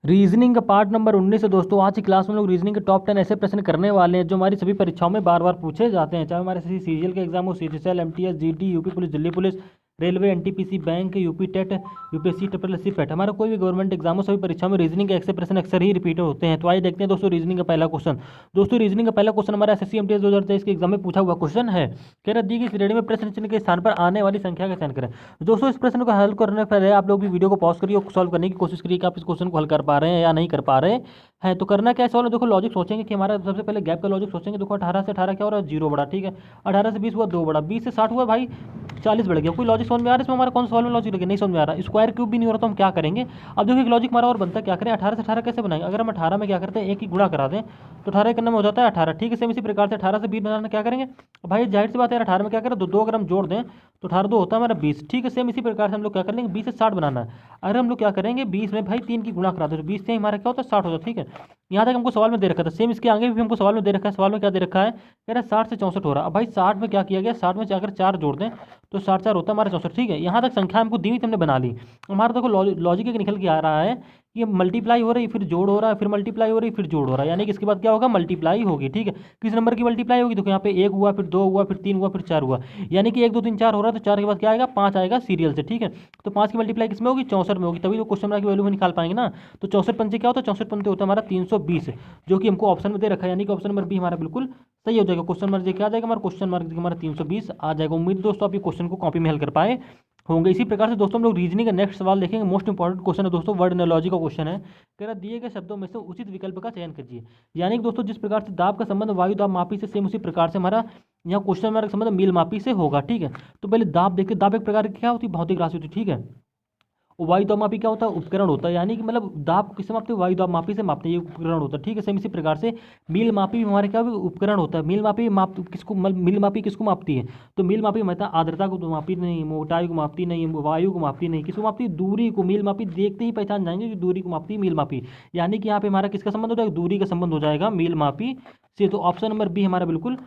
Reasoning का part number 19 है दोस्तों। आज की क्लास में लोग रीजनिंग के टॉप 10 ऐसे प्रश्न करने वाले हैं जो हमारी सभी परीक्षाओं में बार बार पूछे जाते हैं, चाहे हमारे सीजीएल के एग्जाम हो, CGL, MTS, GD, UP police, Delhi police, railway, NTPC, bank, UP TET, UPSC, triple SC, PET, हमारा कोई भी गवर्नमेंट एग्जाम हो, सभी परीक्षाओं में रीजनिंग के ऐसे प्रश्न अक्सर ही रिपीट होते हैं। तो आइए देखते हैं दोस्तों रीजनिंग का पहला क्वेश्चन। दोस्तों रीजनिंग का पहला क्वेश्चन हमारा एसएससी एमटीएस 2023 के एग्जाम में पूछा हुआ क्वेश्चन है। कह रहा दी गई श्रेणी में प्रश्न चिन्ह के स्थान पर आने वाली संख्या का चयन करें। दोस्तों इस प्रश्न को हल करने से पहले आप लोग भी वीडियो को पॉज करिए और सॉल्व करने की कोशिश करिए कि आप इस क्वेश्चन को हल कर पा रहे हैं या नहीं कर पा रहे हैं। तो करना क्या है, सवाल देखो लॉजिक सोचेंगे कि हमारा सबसे पहले गैप का लॉजिक सोचेंगे। देखो 18 से 18 क्या हो रहा है, 0 बड़ा, ठीक है। 18 से 20 हुआ 2 बड़ा, 20 से 60 हुआ भाई 40 बढ़ गया। कोई लॉजिक समझ में आ रहा है इसमें, हमारा कौन सा सवाल में लॉजिक लगे, नहीं समझ में आ रहा। स्क्वायर क्यूब भी नहीं हो रहा तो हम क्या करेंगे। अब देखो एक लॉजिक हमारा और बनता है, क्या करें, 18 से 18 कैसे बनाएंगे। अगर हम 18 में क्या करते हैं, एक ही गुणा करा दें तो 18 करने में हो जाता है 18, ठीक है। सेम इसी प्रकार से 18 से 20 बनाना क्या करेंगे भाई, जाहिर सी बात है 18 में क्या करें, दो अगर हम जोड़ दें तो 18 2 होता है हमारा 20, ठीक है। सेम इसी प्रकार से हम लोग क्या कर लेंगे, 20 से 60 बनाना है। अगर हम लोग क्या करेंगे 20 में भाई 3 की गुणा करा दे तो 20 से हमारा क्या होता है 60 होता है, ठीक है। यहाँ तक हमको सवाल में दे रखा था, सेम इसके आगे भी हमको सवाल में दे रखा है। सवाल में क्या दे रखा है, कह रहा है 60 से 64 हो रहा है। अब भाई 60 में क्या किया गया, 60 में अगर 4 जोड़ दें तो 60 4 होता है हमारा 64, ठीक है। यहाँ तक संख्या हमको दी हुई हमने बना ली। हमारा देखो लॉजिक एक निकल के आ रहा है कि मल्टीप्लाई हो रही, फिर जोड़ हो रहा है, फिर मल्टीप्लाई हो रही, फिर जोड़ हो रहा है, यानी कि इसके बाद क्या होगा, मल्टीप्लाई होगी, ठीक है। किस नंबर की मल्टीप्लाई होगी, देखो यहाँ पे 1 हुआ, फिर 2 हुआ, फिर 3 हुआ, फिर 4 हुआ, यानी कि 1 2 3 4 हो रहा है। तो 4 के बाद क्या आएगा, 5 आएगा सीरियल से, ठीक है। तो 5 की मल्टीप्लाई किस में होगी, 64 में होगी, तभी तो क्वेश्चन मार्क की वैल्यू में निकाल पाएंगे ना। तो 64 पंचे क्या होता है, 64 पंचे होता है हमारा 320, जो कि हमको ऑप्शन में दे रखा है, यानी कि ऑप्शन नंबर बी हमारा बिल्कुल सही हो जाएगा। क्वेश्चन मार्क क्या आ जाएगा हमारा, क्वेश्चन मार्क हमारा 320 आ जाएगा। उम्मीद दोस्तों आप ये क्वेश्चन को कॉपी में हल कर पाए होंगे। इसी प्रकार से दोस्तों हम लोग रीजनिंग का नेक्स्ट सवाल देखेंगे। मोस्ट इंपॉर्टेंट क्वेश्चन है दोस्तों, वर्ड एनालॉजी का क्वेश्चन है। कह रहा दिए गए शब्दों में से उचित विकल्प का चयन कीजिए। यानी कि दोस्तों जिस प्रकार से दाब का संबंध वायु दाब मापी से, सेम उसी प्रकार से हमारा यहाँ क्वेश्चन मार्क संबंध मील मापी से होगा, ठीक है। तो पहले दाब देखिए, दाब एक प्रकार की क्या होती है, भौतिक राशि होती है, ठीक है। वायु दाब मापी क्या होता है, उपकरण होता है, यानी कि मतलब दाब किससे मापते हैं, वायु दाब मापी से मापते हैं, ये उपकरण होता है, ठीक है। सेम इसी प्रकार से मील मापी भी हमारे क्या उपकरण होता है। मील मापी माप किसको, मील मापी किसको मापती है, तो मील मापी मतलब आर्द्रता को तो मापती नहीं, मोटाई को मापती नहीं, वायु को मापती नहीं, किसको मापती है, दूरी को। मील मापी देखते ही पहचान जाएंगे कि दूरी को मापती है मील मापी, यानी कि यहाँ पे हमारा किसका संबंध हो जाएगा, दूरी का संबंध हो जाएगा मील मापी से। तो ऑप्शन नंबर बी हमारा बिल्कुल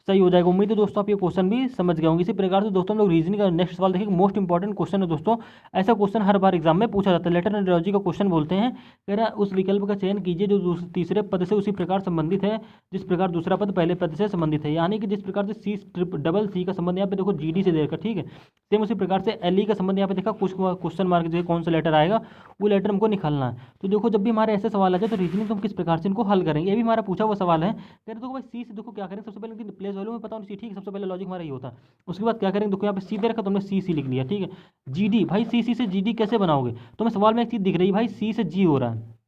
सही हो जाएगा। उम्मीद है दोस्तों आप ये क्वेश्चन भी समझ गए होंगे। इसी प्रकार से दोस्तों हम लोग रीजनिंग का नेक्स्ट सवाल देखेंगे। मोस्ट इंपॉर्टेंट क्वेश्चन है दोस्तों, ऐसा क्वेश्चन हर बार एग्जाम में पूछा जाता है। लेटर एनालॉजी का क्वेश्चन बोलते हैं, कह रहा है उस विकल्प का चयन कीजिए जो तीसरे पद से उसी प्रकार संबंधित है जिस प्रकार दूसरा पद पहले पद से संबंधित है। यानी कि जिस प्रकार से डबल सी का संबंध यहाँ पे देखो जीडी से देखा, ठीक है। सेम उसी प्रकार से एल ई का संबंध यहाँ पे देखा, कुछ क्वेश्चन मार्क जो कौन सा लेटर आएगा वो लेटर हमको निकालना है। तो देखो जब भी हमारे ऐसे सवाल आ जाए तो रीजनिंग तो हम किस प्रकार से इनको हल करेंगे, ये भी हमारा पूछा हुआ सवाल है। कह रहे देखो भाई सी से देखो क्या करें, सबसे पहले प्लेस वैल्यू में पता होनी चाहिए, ठीक है। सबसे पहले लॉजिक हमारा ये होता है। उसके बाद क्या करेंगे, देखो यहाँ पे सी दे रखा तो हमने सी लिख लिया, ठीक है। जीडी भाई सी से जीडी कैसे बनाओगे, तो मैं सवाल में एक चीज दिख रही है भाई, सी से जी हो रहा है।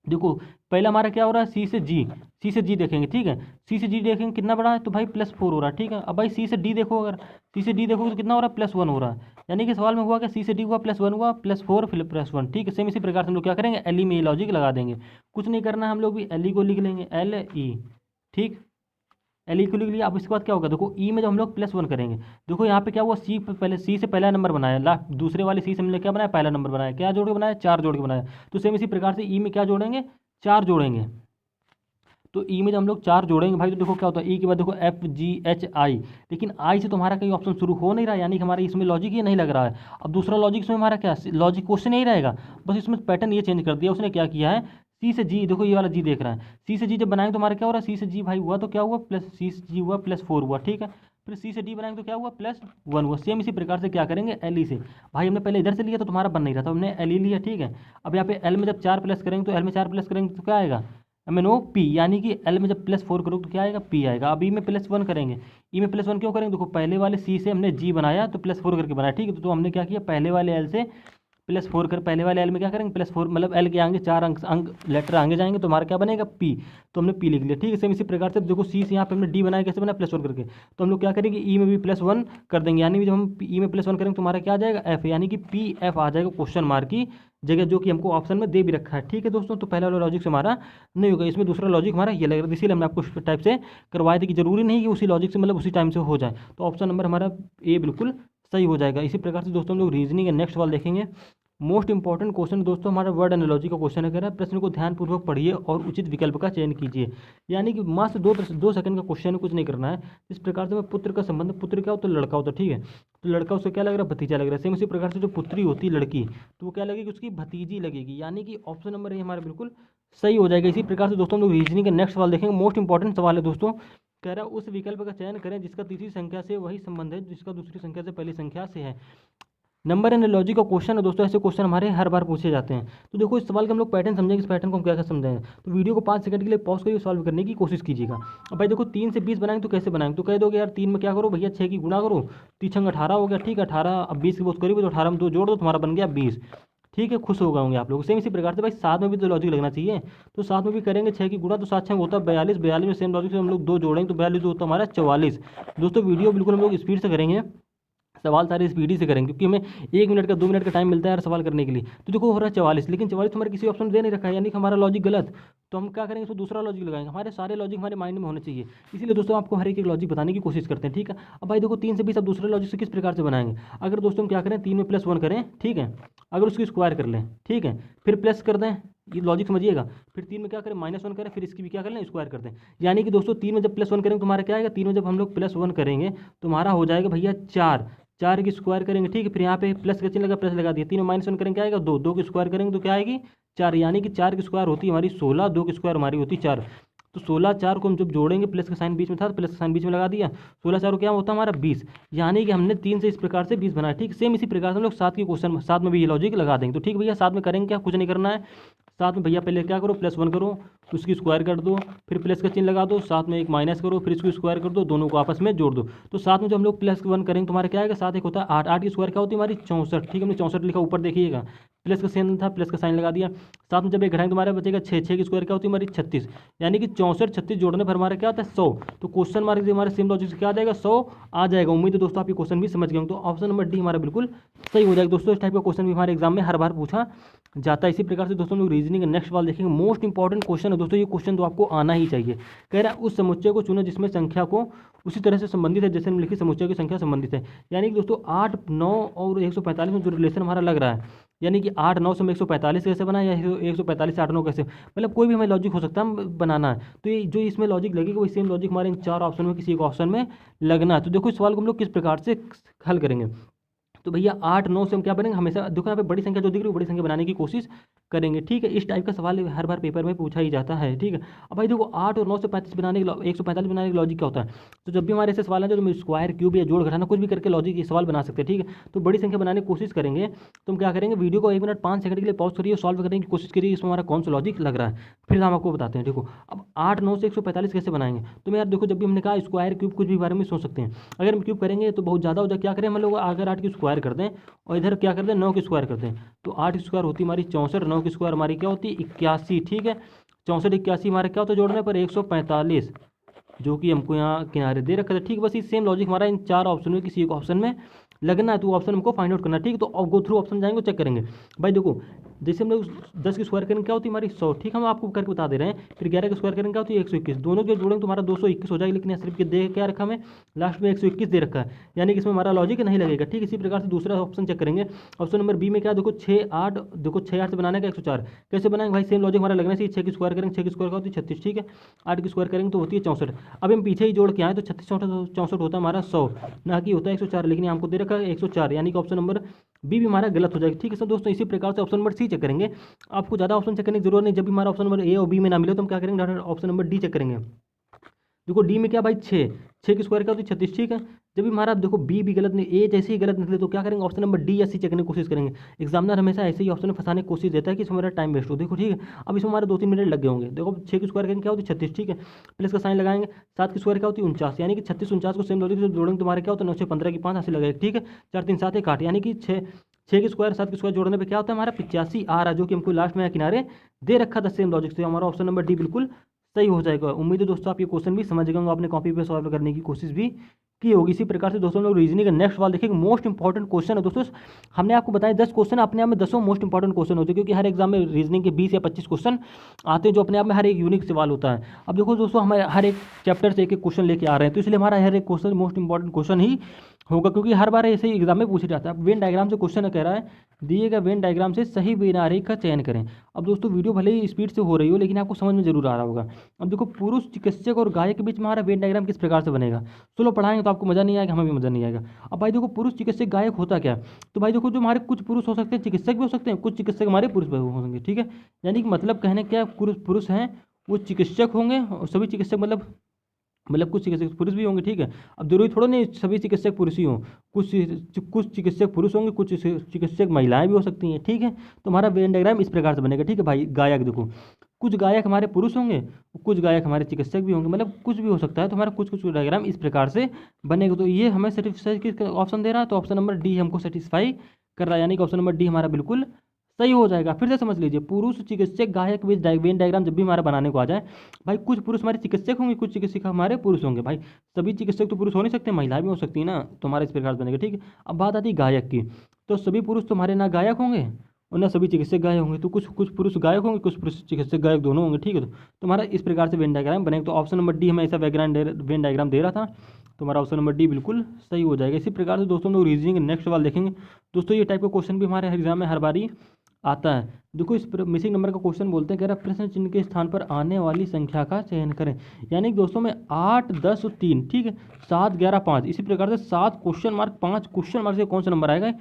देखो पहला हमारा क्या हो रहा है, सी से जी देखेंगे, ठीक है। सी से जी देखेंगे कितना बड़ा है, तो भाई +4 हो रहा है, ठीक है। अब भाई सी से डी देखो, अगर सी से डी देखो तो कितना हो रहा है, +1 हो रहा है। यानी कि सवाल में हुआ क्या, सी से डी हुआ +1 हुआ, +4 फिर +1, ठीक है। सेम इसी प्रकार से हम लोग क्या करेंगे, एल ई में लॉजिक लगा देंगे। कुछ नहीं करना है, हम लोग भी एल ई को लिख लेंगे, एल ई, ठीक। एल ई को लिख लिया। अब इसके बाद क्या होगा, देखो ई में जब हम लोग +1 करेंगे, देखो यहाँ पे क्या हुआ, सी पे पहले सी से पहला नंबर बनाया, लास्ट दूसरे वाले सी से हमने क्या बनाया, पहला नंबर बनाया, क्या जोड़ के बनाया, 4 जोड़ के बनाया। तो सेम इसी प्रकार से ई में क्या जोड़ेंगे, 4 जोड़ेंगे। तो ई में जब हम लोग 4 जोड़ेंगे भाई, तो देखो क्या होता है, ई के बाद देखो एफ जी एच आई, लेकिन आई से तो हमारा कहीं ऑप्शन शुरू हो नहीं रहा, यानी कि हमारे इसमें लॉजिक ही नहीं लग रहा है। अब दूसरा लॉजिक इसमें हमारा क्या, लॉजिक क्वेश्चन नहीं रहेगा, बस इसमें पैटर्न ये चेंज कर दिया उसने। क्या किया है, सी से जी, देखो ये वाला जी देख रहा है, सी से जी जब बनाएंगे तो हमारा क्या हो रहा है, सी से जी भाई हुआ तो क्या हुआ, प्लस सी से जी हुआ +4 हुआ, ठीक है। फिर सी से डी बनाएंगे तो क्या हुआ, +1 हुआ। सेम इसी प्रकार से क्या करेंगे, एल ई से, भाई हमने पहले इधर से लिया तो तुम्हारा बन नहीं रहा था, हमने एल ई लिया, ठीक है। अब यहाँ पे एल में जब 4 प्लस करेंगे तो एल में 4 प्लस करेंगे तो क्या आएगा, एम ओ पी, यानी कि एल में जब +4 करोगे तो क्या आएगा, पी आएगा। अब ई में +1 करेंगे, ई में +1 क्यों करेंगे, देखो पहले वाले सी से हमने जी बनाया तो +4 करके बनाया, ठीक है। तो हमने क्या किया, पहले वाले एल से +4 कर, पहले वाले एल में क्या करेंगे, +4 मतलब एल के आगे 4 अंक लेटर आगे जाएंगे तो हमारा क्या बनेगा, पी। तो हमने पी लिख लिया, ठीक है। सेम इसी प्रकार से देखो सी से यहाँ पे हमने डी बनाया, कैसे बनाया, +1 करके। तो हम लोग क्या करेंगे, ई में भी +1 कर देंगे, यानी कि जब हम ई में +1 करेंगे तो हमारा क्या आ जाएगा, एफ, यानी कि पी एफ आ जाएगा क्वेश्चन मार्क की जगह, जो कि हमको ऑप्शन में दे भी रखा है, ठीक है दोस्तों। तो पहला वाला लॉजिक से हमारा नहीं होगा, इसमें दूसरा लॉजिक हमारा ये लग रहा है, इसीलिए हमने आपको इस टाइप से करवाए थे कि जरूरी नहीं कि उसी लॉजिक से मतलब उसी टाइम से हो जाए। तो ऑप्शन नंबर हमारा ए बिल्कुल सही हो जाएगा। इसी प्रकार से दोस्तों हम लोग रीजनिंग का नेक्स्ट सवाल देखेंगे। मोस्ट इंपॉर्टेंट क्वेश्चन दोस्तों हमारा वर्ड एनालॉजी का क्वेश्चन है। कह रहा है प्रश्न को ध्यानपूर्वक पढ़िए और उचित विकल्प का चयन कीजिए। यानी कि मात्र 2 सेकंड का क्वेश्चन है, कुछ नहीं करना है। इस प्रकार से मैं पुत्र का संबंध, पुत्र क्या होता है, लड़का होता है, ठीक है। तो लड़का उससे क्या लग रहा है, भतीजा लग रहा है। सेम उसी प्रकार से जो पुत्री होती है लड़की, तो वो क्या लगेगी, उसकी भतीजी लगेगी। यानी कि ऑप्शन नंबर ए हमारा बिल्कुल सही हो जाएगा। इसी प्रकार से दोस्तों हम लोग रीजनिंग का नेक्स्ट सवाल देखेंगे। मोस्ट इंपॉर्टेंट सवाल है दोस्तों। कह रहा है उस विकल्प का चयन करें जिसका तीसरी संख्या से वही संबंध है जिसका दूसरी संख्या से पहली संख्या से है। नंबर एनालॉजी का क्वेश्चन है दोस्तों। ऐसे क्वेश्चन हमारे हर बार पूछे जाते हैं। तो देखो इस सवाल का हम लोग पैटर्न समझेंगे, इस पैटर्न को हम क्या क्या समझेंगे। तो वीडियो को 5 सेकंड के लिए पॉज करिए, सॉल्व करने की कोशिश कीजिएगा। अब भाई देखो 3 से 20 बनाएंगे तो कैसे बनाएंगे, तो कह दोगे यार 3 में क्या करो भैया, 6 की गुणा करो, 3 18 हो गया, ठीक है। 18 अब 20 की बहुत करीब, तो 18 में 2 जोड़ दो, तुम्हारा बन गया 20, ठीक है। खुश हो गए होंगे आप लोग। सेम इसी प्रकार से भाई 7 में भी तो लॉजिक लगना चाहिए। तो 7 में भी करेंगे 6 की गुणा, तो 7 6 होता है 42, 42 में सेम लॉजिक से हम लोग 2 जोड़ेंगे तो 42 होता है हमारा 44। दोस्तों वीडियो बिल्कुल हम लोग स्पीड से करेंगे, सवाल सारे स्पीडी से करेंगे, क्योंकि हमें 1 मिनट का 2 मिनट का टाइम मिलता है हर सवाल करने के लिए। तो देखो हो रहा है 44, लेकिन 44 हमारे किसी ऑप्शन में दे नहीं रखा है, यानी कि हमारा लॉजिक गलत। तो हम क्या करेंगे, इसको दूसरा लॉजिक लगाएंगे। हमारे सारे लॉजिक हमारे माइंड में होने चाहिए। इसीलिए दोस्तों आपको हर एक लॉजिक बताने की कोशिश करते हैं, ठीक है। अब भाई देखो 3 से 20 अब दूसरे लॉजिक से किस प्रकार से बनाएंगे। अगर दोस्तों हम क्या करें, 3 में +1 करें, ठीक है। अगर उसकी स्क्वायर कर लें, ठीक है, फिर प्लस कर दें, ये लॉजिक समझिएगा। फिर 3 में क्या करें, -1 करें, फिर इसकी भी क्या कर लें, स्क्वायर कर दें। यानी कि दोस्तों 3 में जब +1 करेंगे तुम्हारा क्या आएगा, 3 में जब हम लोग +1 करेंगे तुम्हारा हो जाएगा भैया 4, 4 की स्क्वायर करेंगे, ठीक है। फिर यहाँ पे प्लस का चिन्ह लगा, प्लस लगा दिया। 3 में -1 करेंगे क्या आएगा, 2, 2 की स्क्वायर करेंगे तो क्या आएगी 4। यानी कि 4 की स्क्वायर होती है हमारी 16, 2 की स्क्वायर हमारी होती है 4। तो 16 4 को हम जब जोड़ेंगे, प्लस का साइन बीच में था तो प्लस का साइन बीच में लगा दिया, 16 4 को क्या होता है हमारा 20। यानी कि हमने 3 से इस प्रकार से 20 बनाया, ठीक। सेम इसी प्रकार से हम लोग 7 की क्वेश्चन 7 में भी ये लॉजिक लगा देंगे। तो ठीक भैया 7 में करेंगे क्या, कुछ नहीं करना है। 7 में भैया पहले क्या करो, +1 करो, उसकी स्क्वायर कर दो, फिर प्लस का चिन्ह लगा दो, साथ में एक माइनस करो, फिर इसको स्क्वायर कर दो, दोनों को आपस में जोड़ दो। तो 7 में जब हम लोग +1 करेंगे तुम्हारा क्या आएगा, 7 1 होता है 8, 8 की स्क्वायर क्या होती है हमारी 64, ठीक है। हमने 64 लिखा, ऊपर देखिएगा प्लस का साइन था, प्लस का साइन लगा दिया। 7 में जब एक घटाएंगे तुम्हारा बचेगा 6, 6 की स्क्वायर क्या होती है हमारी 36। यानी कि 64 36 जोड़ने पर हमारा क्या होता है 100। तो क्वेश्चन मार्क से हमारे सेम लॉजिक से क्या आ जाएगा 100 आ जाएगा। उम्मीद है दोस्तों आप ये क्वेश्चन भी समझ गए होंगे। तो ऑप्शन नंबर डी हमारा बिल्कुल सही हो जाएगा। दोस्तों इस टाइप का क्वेश्चन भी हमारे एग्जाम में हर बार पूछा जाता है। इसी प्रकार से दोस्तों लोग रीजनिंग का नेक्स्ट सवाल देखेंगे। मोस्ट इंपॉर्टेंट क्वेश्चन है दोस्तों, ये क्वेश्चन तो आपको आना ही चाहिए। कह रहा है उस समुच्चय को चुनो जिसमें संख्या को उसी तरह से संबंधित है जैसे निम्नलिखित समुच्चय की संख्या संबंधित है। यानी कि दोस्तों 8 9 और 145 में जो रिलेशन हमारा लग रहा है, यानी कि 8 9 से हम 145 कैसे बना, या 145 से 8 9 कैसे, मतलब कोई भी हमें लॉजिक हो सकता है बनाना है। तो ये जो इसमें लॉजिक लगेगा वही सेम लॉजिक हमारे इन 4 ऑप्शन में किसी एक ऑप्शन में लगना है। तो देखो इस सवाल को हम लोग किस प्रकार से हल करेंगे। तो भैया 8 9 से हम क्या करेंगे, हमेशा देखो यहाँ पे बड़ी संख्या जो दिख रही है बड़ी संख्या बनाने की कोशिश करेंगे, ठीक है। इस टाइप का सवाल हर बार पेपर में पूछा ही जाता है, ठीक है। अब भाई देखो 8 और 9 से 35 बनाने के 145 बनाने का लॉजिक क्या होता है। तो जब भी हमारे ऐसे सवाल है जो स्क्वायर क्यूब या जोड़ घटाना कुछ भी करके लॉजिक ये सवाल बना सकते हैं, ठीक है। तो बड़ी संख्या बनाने की कोशिश करेंगे तो हम क्या करेंगे, वीडियो को 1 मिनट 5 सेकंड के लिए पॉज करिए, सॉल्व करने की कोशिश करिए इसमें हमारा कौन सा लॉजिक लग रहा है, फिर हम आपको बताते हैं। देखो अब 8 9 से 145 कैसे बनाएंगे। तो मैं यार देखो जब भी हमने कहा स्क्वायर क्यूब कुछ भी बारे में सोच सकते हैं। अगर हम क्यूब करेंगे तो बहुत ज़्यादा हो जाए, क्या करें हम लोग अगर 8 की स्क्वायर कर दें और इधर क्या करते हैं 9 की स्क्वायर करते हैं। तो 8 की स्क्वायर होती है हमारी 64, 9 की स्क्वायर हमारी क्या होती है 81, ठीक है। 64 81 हमारे क्या होता है जोड़ने पर 145, जो कि हमको यहाँ किनारे दे रखा था, ठीक। बस ये सेम लॉजिक हमारा इन 4 ऑप्शन में किसी एक ऑप्शन में लगना है, तो ऑप्शन हमको फाइंड आउट करना है, ठीक। तो अब गो थ्रू ऑप्शन जाएंगे चेक करेंगे। भाई देखो जैसे हम लोग 10 की स्क्वायर करेंगे क्या होती है हमारी 100, ठीक। हम आपको करके बता दे रहे हैं। फिर 11 की स्क्वायर करेंगे क्या होती है 121, दोनों जो जोड़ेंगे तुम्हारा 221 हो जाएगा। लेकिन यहाँ सिर्फ दे क्या रखा हमें लास्ट में 121 दे रखा है, यानी कि इसमें हमारा लॉजिक नहीं लगेगा, ठीक। इसी प्रकार से दूसरा ऑप्शन चेक करेंगे। ऑप्शन नंबर बी में क्या देखो 6 8, देखो 6 8 से बनाने का 104 कैसे बनाएंगे भाई, सेम लॉजिक हमारा लगना चाहिए। 6 की स्क्वायर करेंगे, 6 की स्क्वायर का होती है 36, ठीक है। 8 की स्क्वायर करेंगे तो होती है 64। अब हम पीछे ही जोड़ के आए तो 36 64 होता है हमारा 100, ना कि होता है 104, लेकिन हमको दे रखा है 104, यानी कि ऑप्शन नंबर बी भी हमारा गलत हो जाएगा, ठीक है सब दोस्तों। इसी प्रकार से ऑप्शन नंबर सी चेक करेंगे। आपको ज़्यादा ऑप्शन चेक करने की जरूरत नहीं, जब भी हमारा ऑप्शन नंबर ए और बी में ना मिले तो हम क्या करेंगे ऑप्शन नंबर डी चेक करेंगे। देखो डी में क्या भाई 6 6 की स्क्वायर क्या होती है 36, ठीक है। जब भी हमारा देखो बी भी गलत नहीं, ए जैसे ही गलत निकले तो क्या करेंगे ऑप्शन नंबर डी या सी चेक करने की कोशिश करेंगे। एग्जामिनर हमेशा ऐसे ही ऑप्शन में फंसाने की कोशिश देता है कि इसमें हमारा टाइम वेस्ट हो। देखो ठीक है, अब इसमें हमारे 2-3 मिनट लग गए होंगे। देखो 6 की स्क्वायर करेंगे क्या होती है 36, ठीक है। प्लस का साइन लगाएंगे। 7 की स्क्वायर क्या होती है 49, यानी कि 36 49 को सेम लॉजिक से जोड़ेंगे तुम्हारे क्या होता है 9 6 15 की 5 ऐसे लगेगा, ठीक है। 4 3 7 1 8, यानी कि 6 की स्क्वायर 7 की स्क्वायर जोड़ने पे क्या होता है हमारा 85 आ रहा है, जो कि हमको लास्ट में किनारे दे रखा था सेम लॉजिक से। हमारा ऑप्शन नंबर डी बिल्कुल सही हो जाएगा। उम्मीद है दोस्तों आप ये क्वेश्चन भी समझ गए होंगे, आपने कॉपी पे सॉल्व करने की कोशिश भी की होगी। इसी प्रकार से दोस्तों हम लोग रीजनिंग का नेक्स्ट सवाल देखेंगे। मोस्ट इंपॉर्टेंट क्वेश्चन है दोस्तों, हमने आपको बताया 10 क्वेश्चन अपने आप में 10 मोस्ट इंपॉर्टेंट क्वेश्चन होते हैं, क्योंकि हर एग्जाम में रीजनिंग के 20 या 25 क्वेश्चन आते हैं जो अपने आप में हर एक यूनिक सवाल होता है। अब देखो दोस्तों हमारे हर एक चैप्टर से एक एक क्वेश्चन लेके आ रहे हैं, तो इसलिए हमारा हर एक क्वेश्चन मोस्ट इंपॉर्टेंट क्वेश्चन ही होगा, क्योंकि हर बार ऐसे ही एग्जाम में पूछा जाता है। अब वेन डायग्राम से क्वेश्चन कह रहा है, दिए गए वेन डायग्राम से सही वेन आरेख का चयन करें। अब दोस्तों वीडियो भले ही स्पीड से हो रही हो, लेकिन आपको समझ में जरूर आ रहा होगा। अब देखो, पुरुष चिकित्सक और गायक के बीच में हमारा वेन डायग्राम किस प्रकार से बनेगा। चलो पढ़ाएंगे तो आपको मजा नहीं आएगा, हमें भी मजा नहीं आएगा। अब भाई देखो, पुरुष चिकित्सक गायक होता क्या है? तो भाई देखो, जो हमारे कुछ पुरुष हो सकते हैं चिकित्सक भी हो सकते हैं, कुछ चिकित्सक हमारे पुरुष भी होंगे, ठीक है। यानी कि मतलब कहने क्या, पुरुष हैं वो चिकित्सक होंगे, और सभी चिकित्सक मतलब कुछ चिकित्सक पुरुष भी होंगे, ठीक है। अब जरूरी थोड़ा नहीं सभी चिकित्सक पुरुष ही हों, कुछ चिकित्सक पुरुष होंगे, कुछ चिकित्सक महिलाएं भी हो सकती हैं, ठीक है। तो हमारा वेन डायग्राम इस प्रकार से बनेगा, ठीक है भाई। गायक देखो, कुछ गायक हमारे पुरुष होंगे, कुछ गायक हमारे चिकित्सक भी होंगे, मतलब कुछ भी हो सकता है। तो हमारा कुछ कुछ डायग्राम इस प्रकार से बनेगा। तो ये हमें सेटिस्फाई किस ऑप्शन दे रहा है, तो ऑप्शन नंबर डी हमको सेटिस्फाई कर रहा है, यानी कि ऑप्शन नंबर डी हमारा बिल्कुल सही हो जाएगा। फिर से समझ लीजिए, पुरुष चिकित्सक गायक बीच वेन डायग्राम जब भी हमारा बनाने को आ जाए, भाई कुछ पुरुष हमारे चिकित्सक होंगे, कुछ चिकित्सक हमारे पुरुष होंगे। भाई सभी चिकित्सक तो पुरुष हो नहीं सकते, महिलाएं भी हो सकती है ना, तो हमारा इस प्रकार से बनेगा, ठीक है। अब बात आती है गायक की, तो सभी पुरुष तो हमारे ना गायक होंगे और ना सभी चिकित्सक गायक होंगे, तो कुछ कुछ पुरुष गायक होंगे, कुछ पुरुष चिकित्सक गायक दोनों होंगे, ठीक है। तो हमारा इस प्रकार से वेन डायग्राम बनेगा। तो ऑप्शन नंबर डी हमें ऐसा वेन डायग्राम दे रहा था, तो हमारा ऑप्शन नंबर डी बिल्कुल सही हो जाएगा। इसी प्रकार से दोस्तों हम लोग रीजनिंग नेक्स्ट सवाल देखेंगे। दोस्तों ये टाइप का क्वेश्चन भी हमारे एग्जाम में हर बारी आता है। देखो, इस मिसिंग नंबर का क्वेश्चन बोलते हैं, कह रहा है प्रश्न चिन्ह के स्थान पर आने वाली संख्या का चयन करें। यानी कि दोस्तों में 8, 10 और 3, ठीक है, 7, 11, 5, इसी प्रकार से 7 क्वेश्चन मार्क 5 क्वेश्चन मार्क से कौन सा नंबर आएगा,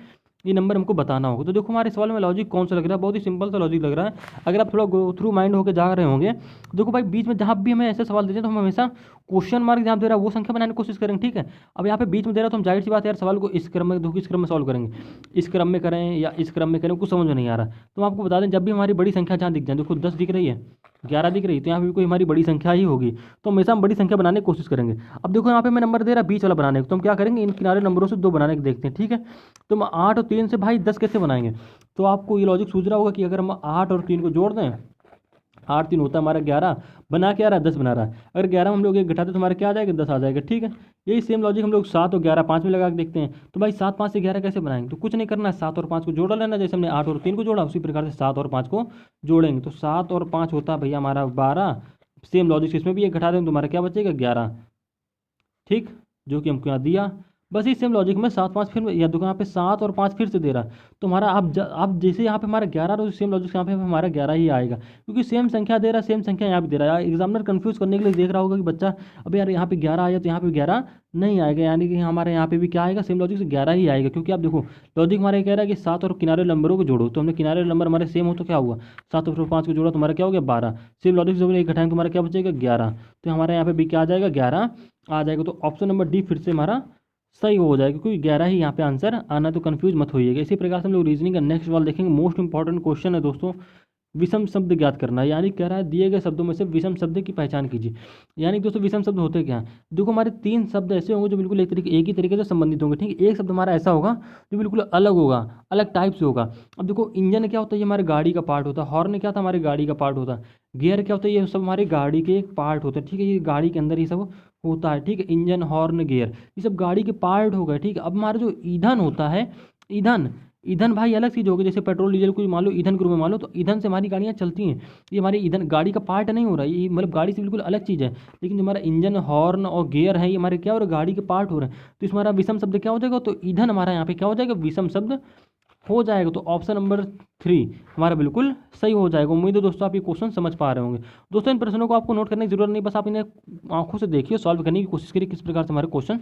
ये नंबर हमको बताना होगा। तो देखो हमारे सवाल में लॉजिक कौन सा लग रहा है, बहुत ही सिंपल सा लॉजिक लग रहा है। अगर आप थोड़ा गो थ्रू माइंड होकर जा रहे होंगे, देखो भाई बीच में जहाँ भी हमें ऐसे सवाल देते हैं तो हम हमेशा क्वेश्चन मार्क जहाँ दे रहा है वो संख्या बनाने की कोशिश करेंगे, ठीक है। अब यहाँ पे बीच में दे रहा है तो हम जाहिर सी बात है यार, सवाल को इस क्रम में देखो, किस क्रम में सॉल्व करेंगे, इस क्रम में करें या इस क्रम में करें, कुछ समझ में नहीं आ रहा। तो हम आपको बता दें, जब भी हमारी बड़ी संख्या जहाँ दिख जाए, देखो 10 दिख रही है, 11 दिख रही है, तो यहाँ पे भी कोई हमारी बड़ी संख्या ही होगी, तो हमेशा हम बड़ी संख्या बनाने की कोशिश करेंगे। अब देखो यहाँ पे मैं नंबर दे रहा है बीच वाला बनाने को, तो हम क्या करेंगे, इन किनारे नंबरों से 2 बनाने के देखते हैं, ठीक है। तो हम 8 और 3 से भाई 10 कैसे बनाएंगे, तो आपको ये लॉजिक सूझ रहा होगा कि अगर हम 8 और 3 को जोड़ दें, 8 3 होता है हमारा 11, बना क्या रहा है 10 बना रहा है। अगर 11 हम लोग एक घटाते तो हमारा क्या आ जाएगा, 10 आ जाएगा, ठीक है। यही सेम लॉजिक हम लोग 7 और 11 5 में लगा के देखते हैं। तो भाई 7 5 से 11 कैसे बनाएंगे, तो कुछ नहीं करना है, 7 और 5 को जोड़ा लेना, जैसे हमने 8 और 3 को जोड़ा उसी प्रकार से 7 और 5 को जोड़ेंगे। तो 7 और 5 होता है भैया हमारा 12। सेम लॉजिक इसमें भी एक घटा दें तो हमारा क्या बचेगा, 11, ठीक, जो कि हमको यहाँ दिया। बस इस सेम लॉजिक में 7 5 फिर या देखो यहाँ पे 7 और 5 फिर से दे रहा है, तो हमारा आप जैसे यहाँ पे हमारा 11, तो सेम लॉजिक यहाँ पे हमारा 11 ही आएगा, क्योंकि सेम संख्या दे रहा है, सेम संख्या यहाँ पे दे रहा है। एग्जामिनर कंफ्यूज करने के लिए देख रहा होगा कि बच्चा अभी यार यहाँ पे 11 आया तो यहाँ पे 11 नहीं आएगा, यानी कि हमारे यहाँ पे भी क्या आएगा, सेम लॉजिक से 11 ही आएगा। क्योंकि आप देखो लॉजिक हमारा कह रहा है कि 7 और किनारे नंबरों को जोड़ो, तो हमने किनारे नंबर हमारे सेम हो तो क्या हुआ, 7 और 5 को जोड़ा तो हमारा क्या हो गया 12। सेम लॉजिक से एक घटाएंगे तो हमारा क्या बचेगा 11, तो हमारे यहाँ पे भी क्या आ जाएगा 11 आ जाएगा। तो ऑप्शन नंबर डी फिर से हमारा सही हो जाएगा, क्योंकि 11 ही यहाँ पे आंसर आना, तो कंफ्यूज मत होइएगा। इसी प्रकार से हम लोग रीजनिंग का नेक्स्ट सवाल देखेंगे। मोस्ट इंपॉर्टेंट क्वेश्चन है दोस्तों, विषम शब्द ज्ञात करना है। यानी कह रहा है दिए गए शब्दों में से विषम शब्द की पहचान कीजिए। यानी दोस्तों विषम शब्द होते क्या हैं, देखो हमारे 3 शब्द ऐसे होंगे जो बिल्कुल एक ही तरीके से संबंधित होंगे, ठीक है। एक शब्द हमारा ऐसा होगा जो बिल्कुल अलग होगा, अलग टाइप से होगा। अब देखो इंजन क्या होता है, ये हमारे गाड़ी का पार्ट होता है। हॉर्न क्या था, हमारे गाड़ी का पार्ट होता है। गियर क्या होता है, ये सब हमारी गाड़ी के एक पार्ट होता है, ठीक है। ये गाड़ी के अंदर ये सब होता है, ठीक है। इंजन, हॉर्न, गियर, ये सब गाड़ी के पार्ट हो गए, ठीक है। अब हमारा जो ईंधन होता है, ईंधन ईंधन भाई अलग चीज़ होगी, जैसे पेट्रोल डीजल कुछ मान लो ईंधन ग्रुप में मान लो, तो ईंधन से हमारी गाड़ियाँ चलती हैं। ये हमारी ईंधन गाड़ी का पार्ट नहीं हो रहा है, ये मतलब गाड़ी से बिल्कुल अलग चीज़ है। लेकिन जो हमारा इंजन, हॉर्न और गियर है, ये हमारे क्या हो रहा है, गाड़ी के पार्ट हो रहे हैं। तो इसमें हमारा विषम शब्द क्या हो जाएगा, तो ईंधन हमारा यहाँ पे क्या हो जाएगा, विषम शब्द हो जाएगा। तो ऑप्शन नंबर 3 हमारा बिल्कुल सही हो जाएगा। उम्मीद है दोस्तों आप ये क्वेश्चन समझ पा रहे होंगे। दोस्तों इन प्रश्नों को आपको नोट करने की जरूरत नहीं, बस आप इन्हें आंखों से देखिए, सॉल्व करने की कोशिश करिए किस प्रकार से हमारे क्वेश्चन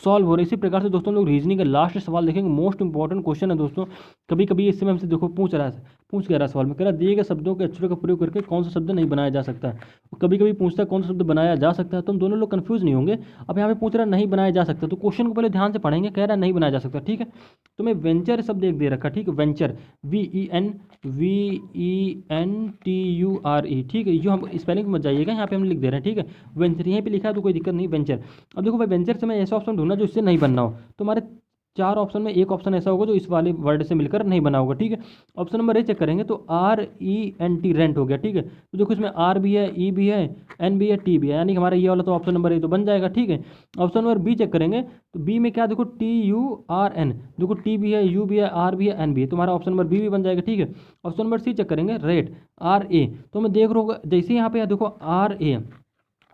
सॉल्व हो रहे हैं। इसी प्रकार से दोस्तों हम लोग रीजनिंग का लास्ट सवाल देखेंगे। मोस्ट इंपॉर्टेंट क्वेश्चन है दोस्तों। कभी कभी इससे हमसे देखो पूछ कह रहा है सवाल में, कह रहा है दिए गए शब्दों के अक्षरों का प्रयोग करके कौन सा शब्द नहीं बनाया जा सकता है। कभी कभी पूछता है कौन सा शब्द बनाया जा सकता है, तो हम दोनों लोग कंफ्यूज नहीं होंगे। अब यहाँ पे पूछ रहा है नहीं बनाया जा सकता, तो क्वेश्चन को पहले ध्यान से पढ़ेंगे। कह रहा है नहीं बनाया जा सकता, ठीक है। तो मैं वेंचर शब्द एक दे रखा, ठीक है, वेंचर, VENTURE, ठीक है। जो हम स्पेलिंग मत जाइएगा, यहाँ पे हम लिख दे रहे हैं, ठीक है। वेंचर यहीं पे लिखा है तो कोई दिक्कत नहीं, वेंचर। अब देखो भाई वेंचर से मैं ऐसा ऑप्शन ढूंढना जो इससे नहीं बनना हो, तो हमारे 4 ऑप्शन में एक ऑप्शन ऐसा होगा जो इस वाले वर्ड से मिलकर नहीं बना होगा, ठीक है। ऑप्शन नंबर ए चेक करेंगे तो RENT रेंट हो गया, ठीक है। तो देखो इसमें R भी है, E भी है, N भी है, T भी है, यानी कि हमारा ये वाला तो ऑप्शन नंबर ए तो बन जाएगा, ठीक है। ऑप्शन नंबर बी चेक करेंगे तो बी में क्या देखो TURN, देखो T भी है, U भी है, R भी है, N भी है, तो हमारा ऑप्शन नंबर बी भी बन जाएगा, ठीक है। ऑप्शन नंबर सी चेक करेंगे रेट, RA, तो मैं देख रहा हूँ जैसे यहाँ पे देखो RA,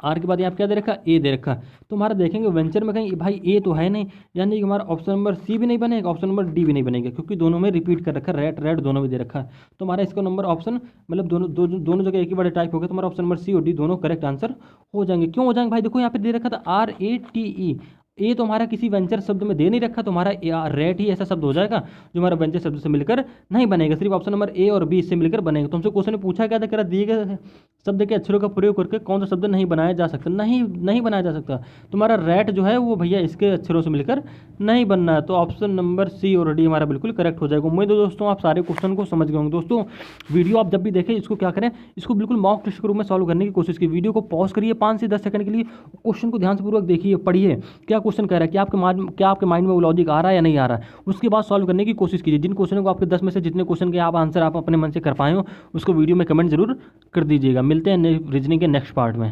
आर के बाद यहाँ पे क्या दे रखा, ए दे रखा। तो हमारा देखेंगे वेंचर में कहीं भाई ए तो है नहीं, यानी कि हमारा ऑप्शन नंबर सी भी नहीं बनेगा, ऑप्शन नंबर डी भी नहीं बनेगा, क्योंकि दोनों में रिपीट कर रखा है, रेड रेड दोनों में दे रखा है। तो हमारा इसका नंबर ऑप्शन मतलब दोनों जगह एक ही बड़े टाइप हो गया, तो हमारा ऑप्शन नंबर सी और डी दोनों करेक्ट आंसर हो जाएंगे। क्यों हो जाएंगे भाई, देखो यहाँ पे दे रखा था RATE, ए तो हमारा किसी वेंचर शब्द में दे नहीं रखा, तो हमारा रेट ही ऐसा शब्द हो जाएगा जो हमारा वेंचर शब्द से मिलकर नहीं बनेगा, सिर्फ ऑप्शन नंबर ए और बी इससे मिलकर बनेगा। तो हमसे क्वेश्चन में पूछा क्या था, कह रहा दिए गए शब्द के अक्षरों का प्रयोग करके कौन सा शब्द नहीं बनाया जा सकता, नहीं बनाया जा सकता। तो हमारा रेट जो है वो भैया इसके अक्षरों से मिलकर नहीं बनना है, तो ऑप्शन नंबर सी और डी हमारा बिल्कुल करेक्ट हो जाएगा। उम्मीद है दोस्तों आप सारे क्वेश्चन को समझ गए होंगे। दोस्तों वीडियो आप जब भी देखें इसको क्या करें, इसको बिल्कुल मॉक टेस्ट के रूप में सॉल्व करने की कोशिश की। वीडियो को पॉज करिए 5 से 10 सेकंड के लिए, क्वेश्चन को ध्यान से पूर्वक देखिए, पढ़िए क्या क्वेश्चन कह रहा है, क्या आपके माइंड में वो लॉजिक आ रहा है या नहीं आ रहा है, उसके बाद सॉल्व करने की कोशिश कीजिए। जिन क्वेश्चनों को आपके 10 में से जितने क्वेश्चन के आप आंसर आप अपने मन से कर पाए हो, उसको वीडियो में कमेंट जरूर कर दीजिएगा। मिलते हैं रीजनिंग के नेक्स्ट पार्ट में।